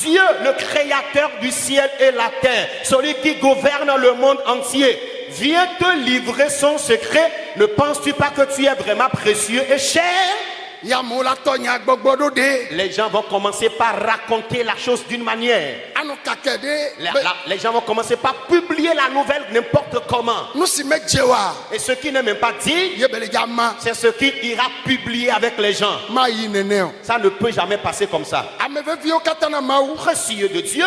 Dieu, le créateur du ciel et la terre, celui qui gouverne le monde entier, vient te livrer son secret, ne penses-tu pas que tu es vraiment précieux et cher? Les gens vont commencer par raconter la chose d'une manière. Les gens vont commencer par publier la nouvelle n'importe comment. Et ce qui n'est même pas dit, c'est ce qui ira publier avec les gens. Ça ne peut jamais passer comme ça. Précieux de Dieu,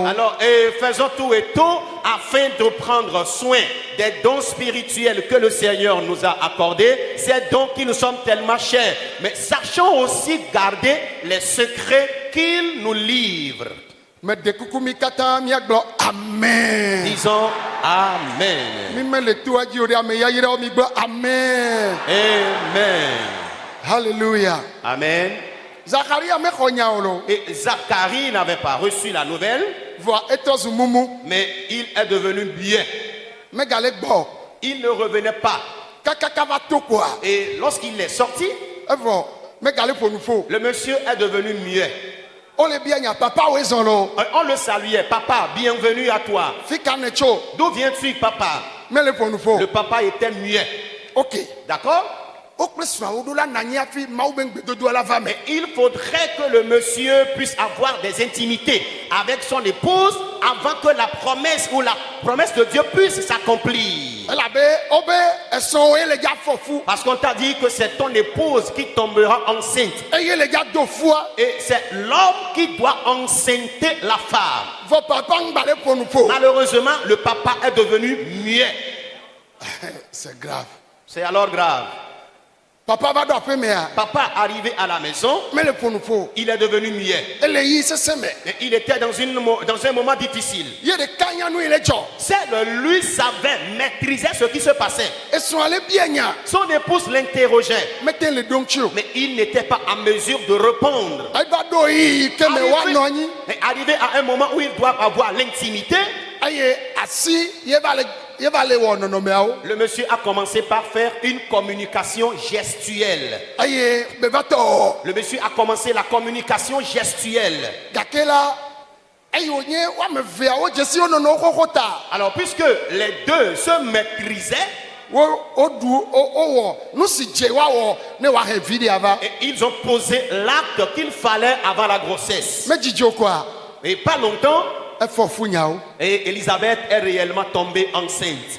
alors faisons tout et tout afin de prendre soin des dons spirituels que le Seigneur nous a accordés, ces dons qui nous sont tellement chers, mais sachons aussi garder les secrets qu'il nous livre. Disons Amen. Amen. Hallelujah. Amen. Et Zacharie n'avait pas reçu la nouvelle, mais il est devenu muet. Il ne revenait pas. Et lorsqu'il est sorti, le monsieur est devenu muet. On le saluait. Papa, bienvenue à toi. D'où viens-tu, papa? Le papa était muet. Ok. D'accord? Mais il faudrait que le monsieur puisse avoir des intimités avec son épouse avant que la promesse ou la promesse de Dieu puisse s'accomplir. Parce qu'on t'a dit que c'est ton épouse qui tombera enceinte. Et c'est l'homme qui doit enceinte la femme. Malheureusement, le papa est devenu muet. C'est grave. C'est alors grave. Papa arrivé à la maison, il est devenu muet. Et il était dans un moment difficile. C'est lui savait, maîtrisait ce qui se passait. Son épouse l'interrogeait, mais il n'était pas en mesure de répondre. Arrivé à un moment où il doit avoir l'intimité, le monsieur a commencé par faire une communication gestuelle. Le monsieur a commencé la communication gestuelle. Alors puisque les deux se maîtrisaient, et ils ont posé l'acte qu'il fallait avant la grossesse. Et pas longtemps, et Elisabeth est réellement tombée enceinte.